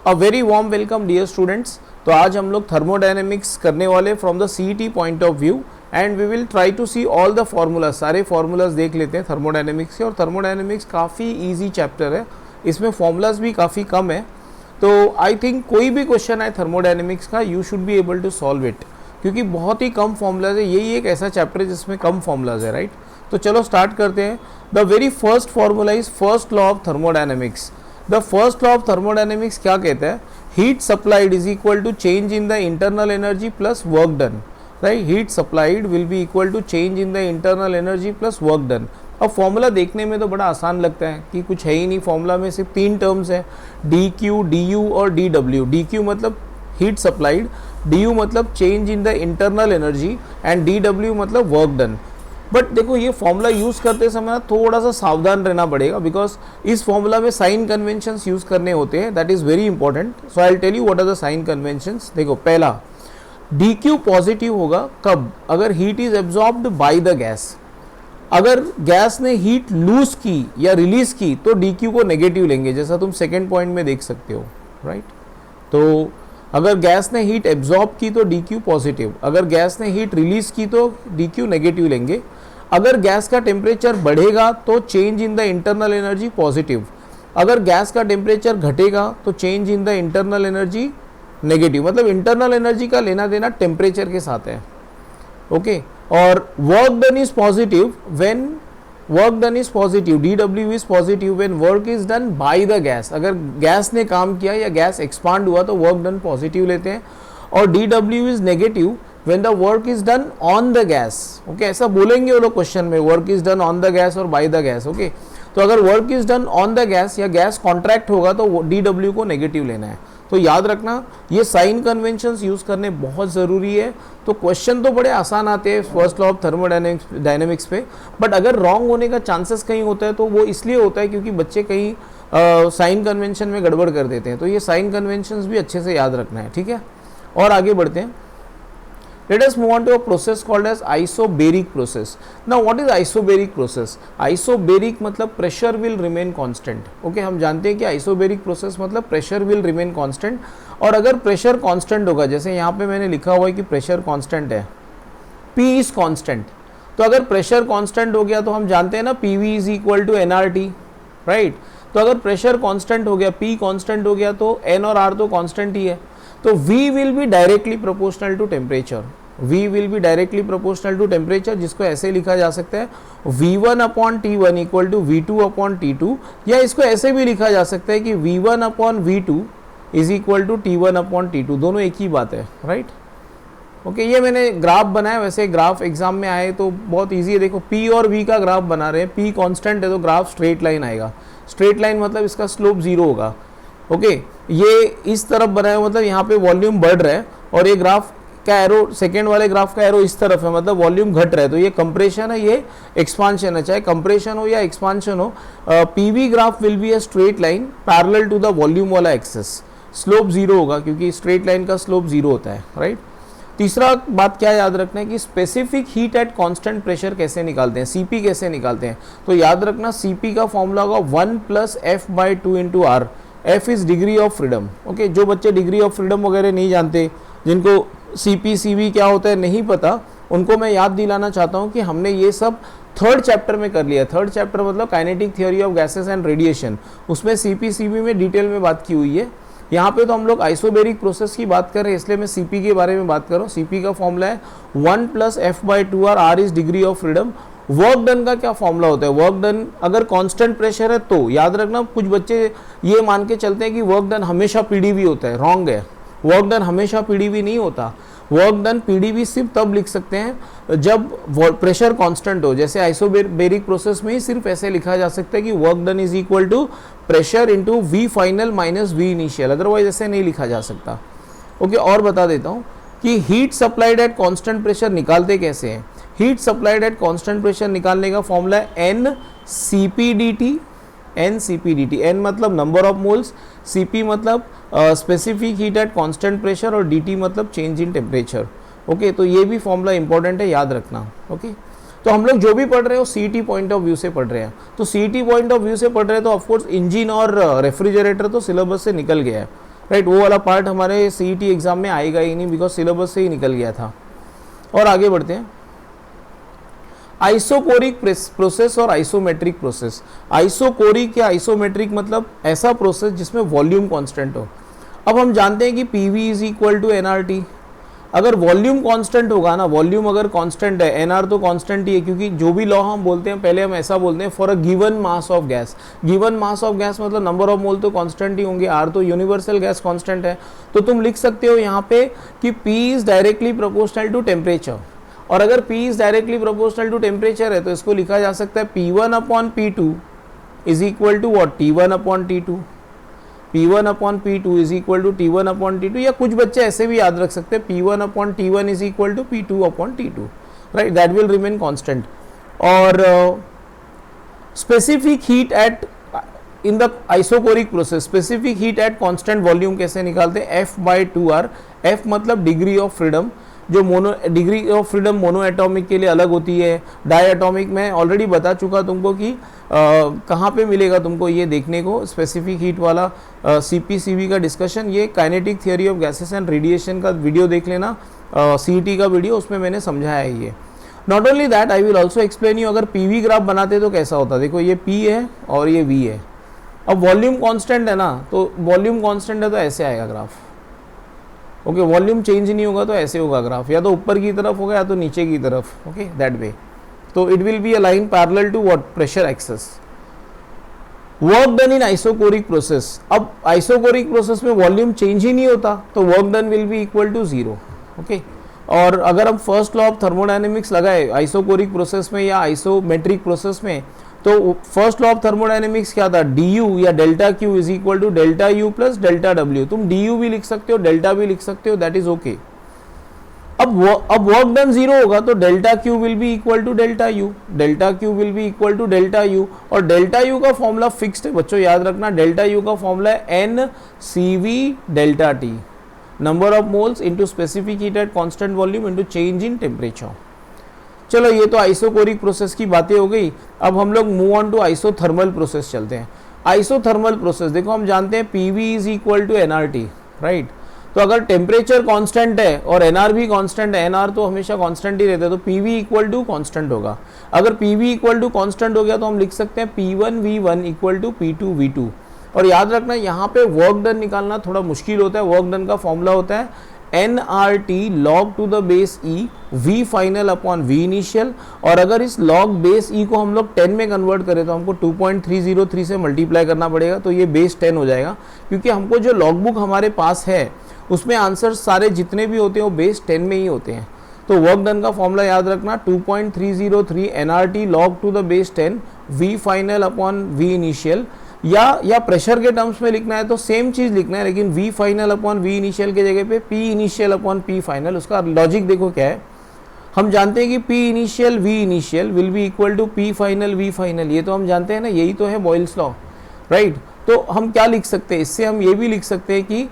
अ very warm welcome dear students. तो आज हम लोग थर्मोडायनेमिक्स करने वाले from the CET point of view and we will try to see all the formulas. सारे फार्मूलाज देख लेते हैं थर्मोडायनेमिक्स के। और थर्मोडायनेमिक्स काफ़ी इजी चैप्टर है, इसमें फार्मूलाज भी काफ़ी कम है। तो आई थिंक कोई भी क्वेश्चन आए थर्मोडायनेमिक्स का you should be able to solve it, क्योंकि बहुत ही कम फार्मूलाज है। यही एक ऐसा चैप्टर है जिसमें कम फार्मूलाज है, राइट। तो चलो स्टार्ट करते हैं। The very first formula is first law of thermodynamics. The first law of thermodynamics क्या कहता है? Heat supplied is equal to change in the internal energy plus work done, right. Heat supplied will be equal to change in the internal energy plus work done. अब formula देखने में तो बड़ा आसान लगता है कि कुछ है ही नहीं, फॉर्मूला में सिर्फ तीन टर्म्स है, डी क्यू, डी यू और डी डब्ल्यू। डी क्यू मतलब हीट सप्लाइड, डी यू मतलब change in the internal energy and D W मतलब वर्क डन। बट देखो ये फॉर्मूला यूज़ करते समय थोड़ा सा सावधान रहना पड़ेगा, बिकॉज इस फॉर्मूला में साइन कन्वेंशंस यूज़ करने होते हैं, that is very important. So I will tell you what are the sign conventions. देखो पहला, डी क्यू पॉजिटिव होगा कब? अगर heat is absorbed by the gas. अगर गैस ने हीट लूज की या रिलीज की तो डी क्यू को नेगेटिव लेंगे, जैसा तुम सेकेंड पॉइंट में देख सकते हो, राइट। तो अगर गैस ने हीट एब्जॉर्ब की तो डी क्यू पॉजिटिव, अगर गैस ने हीट रिलीज की तो डी क्यू नेगेटिव लेंगे। अगर गैस का टेम्परेचर बढ़ेगा तो change in the internal energy positive, अगर गैस का टेम्परेचर घटेगा तो change in the internal energy negative. मतलब इंटरनल एनर्जी का लेना देना टेम्परेचर के साथ है, ओके। और work done is positive when work done is positive, D W is positive when work is done by the gas. अगर गैस ने काम किया या गैस एक्सपांड हुआ तो वर्क डन पॉजिटिव लेते हैं। और D W is negative when the work is done on the gas, okay, ऐसा बोलेंगे वो लोग क्वेश्चन में, work is done on the gas और by the gas, okay। तो अगर work is done on the gas या गैस कॉन्ट्रैक्ट होगा तो DW को नेगेटिव लेना है। तो याद रखना ये साइन कन्वेंशंस यूज करने बहुत ज़रूरी है। तो क्वेश्चन तो बड़े आसान आते हैं फर्स्ट लॉ ऑफ थर्मोडायनेमिक्स पे, बट अगर रॉन्ग होने का चांसेस कहीं होता है तो वो इसलिए होता है क्योंकि बच्चे कहीं साइन कन्वेंशन में गड़बड़ कर देते हैं। तो ये साइन कन्वेंशंस भी अच्छे से याद रखना है, ठीक है। और आगे बढ़ते हैं। Let us move on to a process called as isobaric process. Now what is isobaric process? Isobaric मतलब pressure will remain constant. Okay, हम जानते हैं कि isobaric process मतलब pressure will remain constant। और अगर pressure constant होगा, जैसे यहाँ पे मैंने लिखा हुआ है कि pressure constant है, P is constant। तो अगर pressure constant हो गया तो हम जानते हैं ना PV is equal to nRT, right? तो अगर pressure constant हो गया, P constant हो गया तो N और R तो constant ही है। तो V will be directly proportional to temperature, V will be directly proportional to temperature, जिसको ऐसे लिखा जा सकता है V1 upon T1 equal to V2 upon T2, या इसको ऐसे भी लिखा जा सकता है कि V1 upon V2 is equal to T1 upon T2, दोनों एक ही बात है, राइट। ओके, ये मैंने ग्राफ बनाया, वैसे ग्राफ एग्जाम में आए तो बहुत ईजी है। देखो P और V का ग्राफ बना रहे हैं, P कांस्टेंट है तो ग्राफ स्ट्रेट लाइन आएगा। स्ट्रेट लाइन मतलब इसका स्लोप जीरो होगा, ओके। ये इस तरफ बनाया मतलब यहाँ पे वॉल्यूम बढ़ रहा है और ये ग्राफ का एरो, सेकेंड वाले ग्राफ का एरो इस तरफ है, मतलब वॉल्यूम घट रहा है। तो ये कंप्रेशन है, ये एक्सपांशन है। चाहे कंप्रेशन हो या एक्सपांशन हो, PV graph will be a straight line parallel to the volume वाला एक्सेस। स्लोप जीरो होगा क्योंकि स्ट्रेट लाइन का स्लोप जीरो होता है, राइट। तीसरा बात क्या याद रखना है कि specific heat at constant pressure कैसे निकालते हैं, सीपी कैसे निकालते हैं। तो याद रखना सीपी का फॉर्मूला होगा 1 + F/2 × R। F is degree of freedom, okay. जो बच्चे डिग्री ऑफ फ्रीडम वगैरह नहीं जानते, जिनको सीपी सीवी क्या होता है नहीं पता, उनको मैं याद दिलाना चाहता हूँ कि हमने ये सब थर्ड चैप्टर में कर लिया। थर्ड चैप्टर मतलब kinetic theory of gases and radiation, उसमें सीपी सीवी में डिटेल में बात की हुई है। यहाँ पे तो हम लोग आइसोबेरिक प्रोसेस की बात कर रहे हैं, इसलिए मैं सीपी के बारे में बात कर रहा हूँ। सीपी का फॉर्मूला है 1 + F/2 R, R is degree of freedom. Work done का क्या फॉर्मूला होता है? वर्क डन अगर कांस्टेंट प्रेशर है तो याद रखना, कुछ बच्चे ये मान के चलते हैं कि वर्क डन हमेशा पीडीवी होता है, रॉन्ग है। वर्क डन हमेशा पीडीवी नहीं होता। वर्क डन पीडीवी सिर्फ तब लिख सकते हैं जब प्रेशर कांस्टेंट हो। जैसे आइसोबेरिक प्रोसेस में ही सिर्फ ऐसे लिखा जा सकता है कि work done is equal to pressure into V final minus V initial, otherwise ऐसे नहीं लिखा जा सकता, ओके। और बता देता हूँ कि heat supplied at constant pressure निकालते कैसे हैं। Heat supplied at constant pressure निकालने का फॉर्मूला है NCPDT। NCPDT, N मतलब नंबर ऑफ मोल्स, CP मतलब specific heat at constant pressure और DT मतलब चेंज इन टेम्परेचर, ओके। तो ये भी फॉर्मूला इंपॉर्टेंट है, याद रखना, ओके। तो हम लोग जो भी पढ़ रहे हो सीईटी पॉइंट ऑफ व्यू से पढ़ रहे हैं। तो सीईटी पॉइंट ऑफ व्यू से पढ़ रहे हैं तो ऑफकोर्स इंजन और रेफ्रिजरेटर तो सिलेबस से निकल गया है, राइट, वो वाला पार्ट हमारे CET एग्जाम में आएगा ही नहीं, बिकॉज सिलेबस से ही निकल गया था। और आगे बढ़ते हैं, आइसोकोरिक प्रोसेस और आइसोमेट्रिक प्रोसेस। आइसोकोरिक या आइसोमेट्रिक मतलब ऐसा प्रोसेस जिसमें वॉल्यूम कांस्टेंट हो। अब हम जानते हैं कि PV is equal to NRT। अगर वॉल्यूम कांस्टेंट होगा ना, वॉल्यूम अगर कांस्टेंट है, NR तो कांस्टेंट ही है, क्योंकि जो भी लॉ हम बोलते हैं पहले हम ऐसा बोलते हैं for a given mass of gas. Given mass of gas मतलब नंबर ऑफ मोल तो कांस्टेंट ही होंगे, R तो यूनिवर्सल गैस कांस्टेंट है। तो तुम लिख सकते हो यहाँ पे कि P is directly proportional to temperature. और अगर P is directly proportional to temperature है तो इसको लिखा जा सकता है P1 upon P2 is equal to what, T1 upon T2। P1 upon P2 is equal to T1 upon T2, या कुछ बच्चे ऐसे भी याद रख सकते हैं P1 upon T1 is equal to P2 upon T2, right, that will remain constant. और specific heat at in the isochoric process, specific heat at constant volume कैसे निकालते हैं, F/2R। F मतलब डिग्री ऑफ फ्रीडम, जो degree of freedom monoatomic के लिए अलग होती है, डाई एटॉमिक में ऑलरेडी बता चुका तुमको कि कहाँ पे मिलेगा तुमको ये देखने को, स्पेसिफिक हीट वाला CPCB का डिस्कशन, ये kinetic theory of gases and radiation का वीडियो देख लेना, CET का वीडियो, उसमें मैंने समझाया है ये। Not only that, I will also explain you अगर PV ग्राफ बनाते तो कैसा होता। देखो ये P है और ये V है। अब वॉल्यूम कांस्टेंट है ना, तो वॉल्यूम कांस्टेंट है तो ऐसे आएगा ग्राफ। ओके, वॉल्यूम चेंज नहीं होगा तो ऐसे होगा ग्राफ, या तो ऊपर की तरफ होगा या तो नीचे की तरफ। Okay, that way. तो it will be a line parallel to what, pressure axis. Work done in isochoric process. अब आइसोकोरिक प्रोसेस में वॉल्यूम चेंज ही नहीं होता तो work done will be equal to 0। Okay, और अगर हम फर्स्ट लॉ ऑफ थर्मोडायनेमिक्स लगाए आइसोकोरिक प्रोसेस में या आइसोमेट्रिक प्रोसेस में, तो फर्स्ट लॉ ऑफ थर्मोडायनेमिक्स क्या था, du या delta Q is equal to delta U plus delta W। तुम du भी लिख सकते हो, डेल्टा भी लिख सकते हो, दैट इज ओके। अब वर्क डन 0 होगा तो delta Q will be equal to delta U, delta Q will be equal to delta U। और डेल्टा U का फॉर्मूला फिक्स्ड है बच्चों, याद रखना, डेल्टा U का फॉर्मूला है NCV delta T, number of moles into specific heat at constant volume into change in temperature. चलो ये तो आइसोकोरिक प्रोसेस की बातें हो गई। अब हम लोग move on to isothermal process चलते हैं। आइसोथर्मल प्रोसेस देखो, हम जानते हैं PV is equal to NRT, right. तो अगर टेम्परेचर कांस्टेंट है और NR भी कांस्टेंट है, NR तो हमेशा कांस्टेंट ही रहता है, तो PV इक्वल टू कांस्टेंट होगा। अगर PV इक्वल टू कांस्टेंट हो गया तो हम लिख सकते हैं P1V1 इक्वल टू P2V2। और याद रखना यहाँ पे वर्क डन निकालना थोड़ा मुश्किल होता है। वर्क डन का फॉर्मूला होता है NRT log to the base E V final upon V initial. और अगर इस log बेस E को हम लोग 10 में कन्वर्ट करें तो हमको 2.303 से मल्टीप्लाई करना पड़ेगा, तो ये बेस 10 हो जाएगा, क्योंकि हमको जो लॉग बुक हमारे पास है उसमें आंसर सारे जितने भी होते हैं वो बेस 10 में ही होते हैं। तो वर्क डन का फॉर्मूला याद रखना 2.303 NRT log to the base 10 V final upon V initial. या प्रेशर के टर्म्स में लिखना है तो सेम चीज लिखना है, लेकिन V final upon V initial के जगह पे P initial upon P final. उसका लॉजिक देखो क्या है, हम जानते हैं कि P initial V initial will be equal to P final V final, ये तो हम जानते हैं ना, यही तो है बॉयल्स लॉ, राइट। तो हम क्या लिख सकते हैं, इससे हम ये भी लिख सकते हैं कि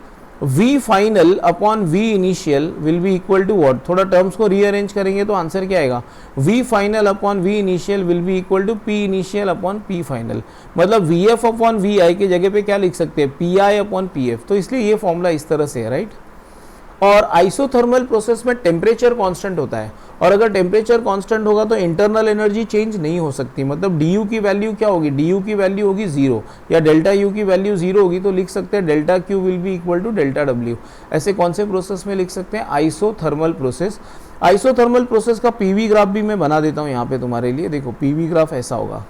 V final upon V initial will be equal to what, थोड़ा टर्म्स को रीअरेंज करेंगे तो आंसर क्या आएगा, V final upon V initial will be equal to P initial upon P final. मतलब VF अपॉन VI के जगह पे क्या लिख सकते हैं, PI अपॉन PF। तो इसलिए ये फॉर्मूला इस तरह से है, राइट। और आइसोथर्मल प्रोसेस में टेम्परेचर कांस्टेंट होता है, और अगर टेम्परेचर कांस्टेंट होगा तो इंटरनल एनर्जी चेंज नहीं हो सकती। मतलब du की वैल्यू क्या होगी, du की वैल्यू होगी 0, या डेल्टा U की वैल्यू 0 होगी, तो लिख सकते हैं delta Q will be equal to delta W। ऐसे कौन से प्रोसेस में लिख सकते हैं, आइसोथर्मल प्रोसेस। आइसोथर्मल प्रोसेस का PV ग्राफ भी मैं बना देता हूँ यहाँ पे तुम्हारे लिए। देखो PV ग्राफ ऐसा होगा,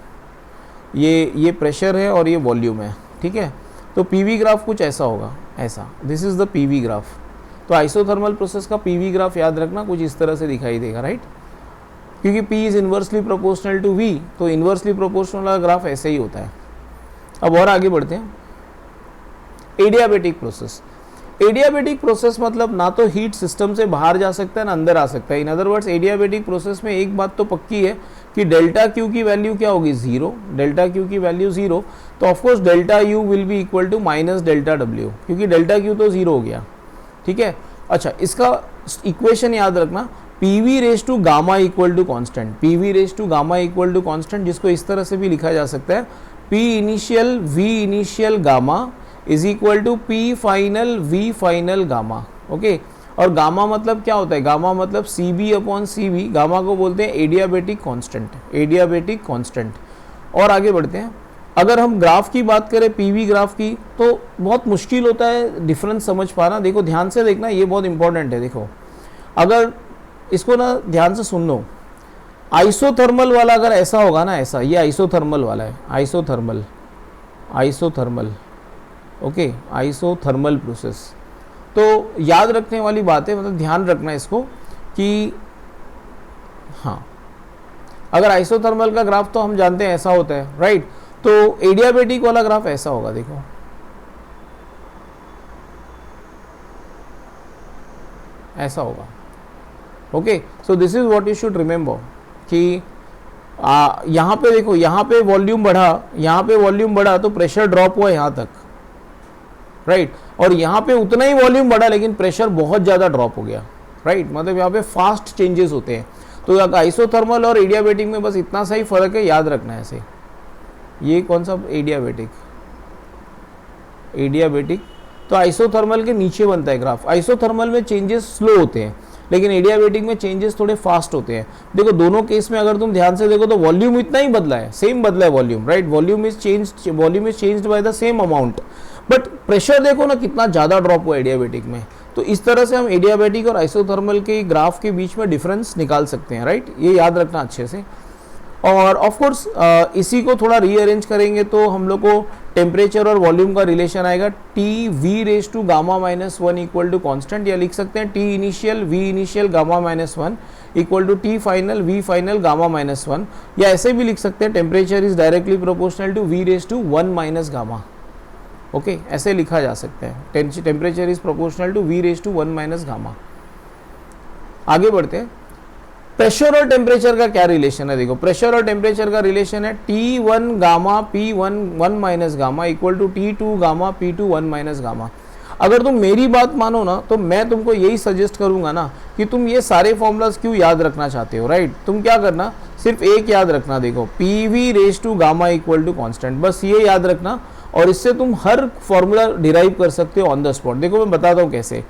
ये प्रेशर है और ये वॉल्यूम है, ठीक है। तो PV ग्राफ कुछ ऐसा होगा, ऐसा, this is the PV graph. तो आइसोथर्मल प्रोसेस का PV ग्राफ याद रखना कुछ इस तरह से दिखाई देगा, राइट, क्योंकि P is inversely proportional to V, तो इन्वर्सली प्रोपोर्शनल वाला ग्राफ ऐसे ही होता है। अब और आगे बढ़ते हैं, एडियाबेटिक प्रोसेस। एडियाबेटिक प्रोसेस मतलब ना तो हीट सिस्टम से बाहर जा सकता है ना अंदर आ सकता है। In other words adiabatic process में एक बात तो पक्की है कि डेल्टा Q की वैल्यू क्या होगी, 0, डेल्टा Q की वैल्यू 0, तो of course delta U will be equal to minus delta W, क्योंकि डेल्टा Q तो 0 हो गया, ठीक है। अच्छा, इसका इक्वेशन याद रखना, PV raise to gamma equal to constant, PV raise to gamma equal to constant, जिसको इस तरह से भी लिखा जा सकता है P initial V initial gamma is equal to P final V final gamma. Okay, और गामा मतलब क्या होता है, गामा मतलब C B upon C B, gamma को बोलते हैं एडियाबेटिक कांस्टेंट, एडियाबेटिक कांस्टेंट। और आगे बढ़ते हैं, अगर हम ग्राफ की बात करें, पीवी ग्राफ की, तो बहुत मुश्किल होता है डिफरेंस समझ पाना। देखो ध्यान से देखना, ये बहुत इंपॉर्टेंट है। देखो अगर इसको ना ध्यान से सुन लो, आइसोथर्मल वाला अगर ऐसा होगा ना, ऐसा, ये आइसोथर्मल वाला है, isothermal, isothermal, okay, isothermal process. तो याद रखने वाली बात है, मतलब ध्यान रखना इसको कि हाँ, अगर आइसोथर्मल का ग्राफ तो हम जानते हैं ऐसा होता है, राइट। तो एडियाबेटिक वाला ग्राफ ऐसा होगा, देखो ऐसा होगा। Okay, so this is what you should remember कि यहाँ पे देखो, यहाँ पे वॉल्यूम बढ़ा, यहाँ पे वॉल्यूम बढ़ा तो प्रेशर ड्रॉप हुआ यहाँ तक, राइट। और यहाँ पे उतना ही वॉल्यूम बढ़ा लेकिन प्रेशर बहुत ज़्यादा ड्रॉप हो गया, राइट। मतलब यहाँ पे फास्ट चेंजेस होते हैं। तो आइसोथर्मल और एडियाबेटिक में बस इतना सा ही फर्क है, याद रखना है ऐसे। ये कौन सा एडियाबेटिक, एडियाबेटिक तो आइसोथर्मल के नीचे बनता है ग्राफ। आइसोथर्मल में चेंजेस स्लो होते हैं लेकिन एडियाबेटिक में चेंजेस थोड़े फास्ट होते हैं। देखो दोनों केस में अगर तुम ध्यान से देखो तो वॉल्यूम इतना ही बदला है, सेम बदला है volume, right. Volume is changed by the same amount, but pressure देखो ना कितना ज़्यादा ड्रॉप हुआ एडियाबेटिक में। तो इस तरह से हम एडियाबेटिक और आइसोथर्मल के ग्राफ के बीच में डिफरेंस निकाल सकते हैं, राइट। ये याद रखना अच्छे से। और ऑफ कोर्स इसी को थोड़ा रीअरेंज करेंगे तो हम लोग को टेम्परेचर और वॉल्यूम का रिलेशन आएगा, T V raise to gamma minus one equal to constant, या लिख सकते हैं T initial V initial gamma minus one equal to T final V final gamma minus one, या ऐसे भी लिख सकते हैं temperature is directly proportional to V raise to one minus gamma. Okay, ऐसे लिखा जा सकता है, temperature is proportional to V raise to one minus gamma. आगे बढ़ते हैं, प्रेशर और टेम्परेचर का क्या रिलेशन है। देखो प्रेशर और टेम्परेचर का रिलेशन है T1 gamma P1 one minus gamma equal to T2 gamma P2 one minus gamma. अगर तुम मेरी बात मानो ना तो मैं तुमको यही सजेस्ट करूंगा ना कि तुम ये सारे फॉर्मूलाज क्यों याद रखना चाहते हो, राइट। तुम क्या करना, सिर्फ एक याद रखना, देखो PV raise to gamma equal to constant, बस ये याद रखना। और इससे तुम हर फॉर्मूला डिराइव कर सकते हो ऑन द स्पॉट। देखो मैं बताता हूँ कैसे।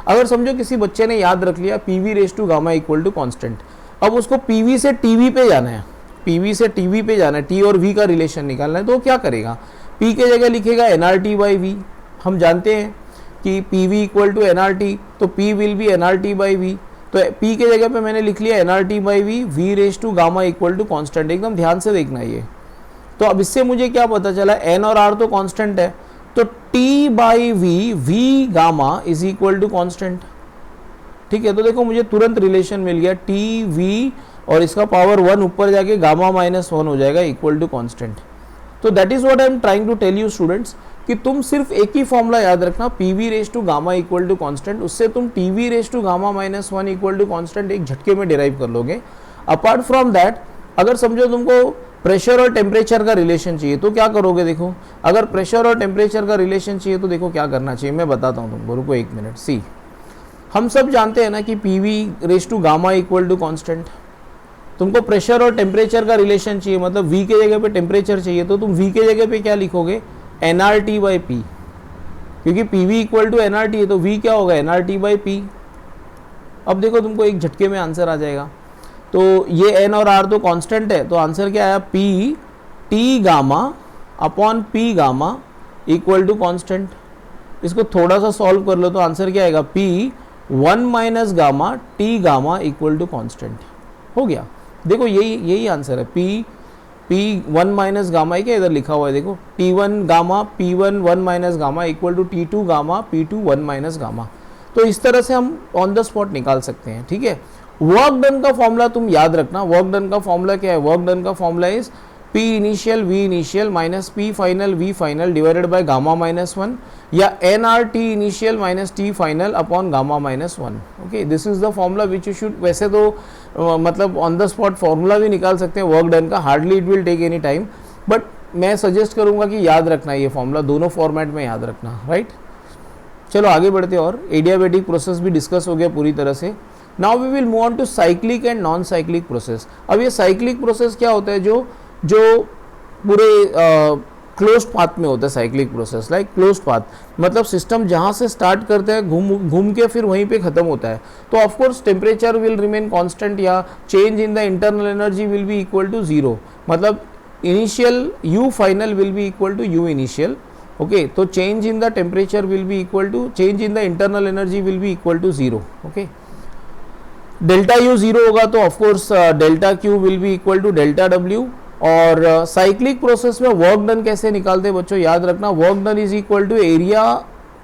अगर समझो किसी बच्चे ने याद रख लिया PV raise to gamma equal to constant, अब उसको PV से TV पे जाना है, PV से TV पे जाना है, T और V का रिलेशन निकालना है, तो क्या करेगा, P के जगह लिखेगा nRT बाई V। हम जानते हैं कि PV इक्वल टू nRT, तो P will be nRT by V। तो P के जगह पे मैंने लिख लिया nRT by V, V raise to gamma equal to constant. एकदम ध्यान से देखना ये। तो अब इससे मुझे क्या पता चला, N और R तो कॉन्स्टेंट है, तो T by V, V gamma is equal to constant. ठीक है, तो देखो मुझे तुरंत रिलेशन मिल गया, टी वी और इसका पावर वन ऊपर जाके गामा माइनस वन हो जाएगा इक्वल टू कॉन्स्टेंट। तो that is what I am trying to tell you students कि तुम सिर्फ एक ही फॉर्मूला याद रखना, P V raise to gamma equal to constant, उससे तुम T V raise to gamma minus one equal to constant एक झटके में डिराइव कर लोगे। अपार्ट फ्रॉम दैट, अगर समझो तुमको प्रेशर और टेम्परेचर का रिलेशन चाहिए तो क्या करोगे। देखो अगर प्रेशर और टेम्परेचर का रिलेशन चाहिए तो देखो क्या करना चाहिए, मैं बताता हूँ तुमको, रुको एक मिनट। सी, हम सब जानते हैं ना कि P V raise to gamma equal to constant. तुमको प्रेशर और टेम्परेचर का रिलेशन चाहिए, मतलब वी के जगह पे टेम्परेचर चाहिए, तो तुम वी के जगह पे क्या लिखोगे, N R T by P, क्योंकि P V equal to N R T है तो वी क्या होगा, N R T by P. अब देखो तुमको एक झटके में आंसर आ जाएगा। तो ये एन और आर तो कांस्टेंट है, तो आंसर क्या आया, P T gamma upon P gamma equal to constant. इसको थोड़ा सा सॉल्व कर लो तो आंसर क्या आएगा, P one minus gamma T gamma equal to constant. हो गया। देखो यही आंसर है, पी वन माइनस गामा है, क्या इधर लिखा हुआ है, देखो T one gamma P one minus gamma equal to T two gamma P two one minus gamma. तो इस तरह से हम ऑन द स्पॉट निकाल सकते हैं। ठीक है, वर्क डन का फॉर्मूला तुम याद रखना। वर्क डन का फॉर्मूला क्या है, वर्क डन का formula is P initial V initial minus P final V final divided by gamma minus one, या NRT initial minus T final upon gamma minus one. Okay, this is the formula which you should, वैसे तो मतलब on the spot formula भी निकाल सकते हैं work done का, hardly it will take any time, but मैं सजेस्ट करूंगा कि याद रखना ये फॉर्मूला, दोनों फॉर्मेट में याद रखना, राइट। चलो आगे बढ़ते हैं, और एडियाबेटिक प्रोसेस भी डिस्कस हो गया पूरी तरह से। Now we will move on to cyclic and non cyclic process. अब ये साइक्लिक प्रोसेस क्या होता है, जो पूरे क्लोज्ड पाथ में होता है cyclic process, like closed path मतलब सिस्टम जहाँ से स्टार्ट करता है घूम के फिर वहीं पे ख़त्म होता है। तो of course temperature will remain constant या change in the internal energy will be equal to zero, मतलब initial U final will be equal to U initial. Okay, तो change in the temperature will be equal to change in the internal energy will be equal to zero. Okay, delta U zero होगा तो of course delta Q will be equal to delta W. और cyclic process में work done कैसे निकालते हैं बच्चों, याद रखना work done is equal to area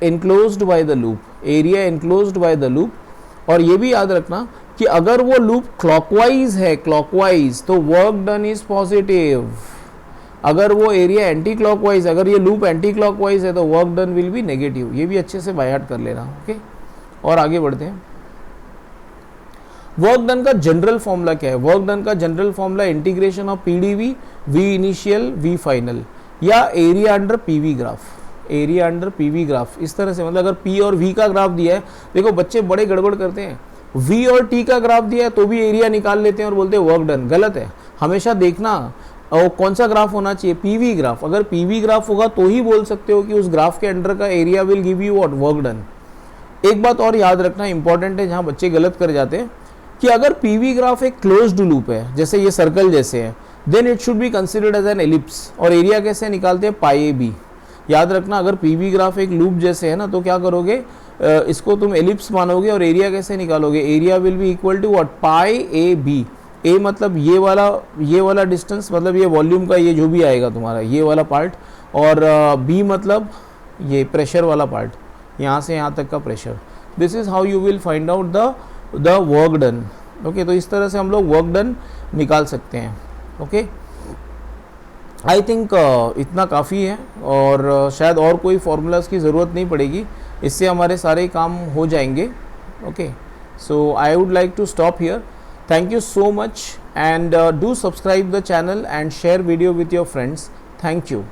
enclosed by the loop, area enclosed by the loop. और ये भी याद रखना कि अगर वो लूप क्लॉकवाइज है, क्लॉकवाइज, तो वर्क डन इज पॉजिटिव। अगर वो एरिया एंटी क्लॉकवाइज, अगर ये लूप एंटी क्लॉकवाइज है तो work done will B negative. ये भी अच्छे से बाय हार्ट कर लेना। ओके, और आगे बढ़ते हैं। वर्क डन का जनरल फॉर्मूला क्या है? वर्क डन का general formula integration of P D V V initial V final या area under P V graph, area under P V graph. इस तरह से मतलब अगर पी और वी का ग्राफ दिया है, देखो बच्चे बड़े गड़बड़ करते हैं, वी और टी का ग्राफ दिया है तो भी एरिया निकाल लेते हैं और बोलते हैं वर्क डन। गलत है, हमेशा देखना और कौन सा ग्राफ होना चाहिए, पीवी ग्राफ। अगर पीवी ग्राफ होगा तो ही बोल सकते हो कि उस ग्राफ के अंडर का area will give you what, work done. एक बात और याद रखना इंपॉर्टेंट है, जहाँ बच्चे गलत कर जाते हैं कि अगर पीवी ग्राफ एक क्लोज्ड लूप है, जैसे ये सर्कल जैसे है, then it should be considered as an ellipse. और एरिया कैसे निकालते हैं, पाई ए बी। याद रखना अगर पीवी ग्राफ एक लूप जैसे है ना, तो क्या करोगे, इसको तुम एलिप्स मानोगे और एरिया कैसे निकालोगे, area will be equal to what, pi A B. A मतलब ये वाला डिस्टेंस, मतलब ये वॉल्यूम का ये जो भी आएगा तुम्हारा ये वाला पार्ट, और बी मतलब ये प्रेशर वाला पार्ट, यहाँ से यहाँ तक का pressure. This is how you will find out the work done. Okay, तो इस तरह से हम लोग वर्क डन निकाल सकते हैं। ओके, आई थिंक इतना काफ़ी है और शायद और कोई फार्मूलाज की ज़रूरत नहीं पड़ेगी, इससे हमारे सारे काम हो जाएंगे। Okay, so I would like to stop here. Thank you so much and do subscribe the channel and share video with your friends. Thank you.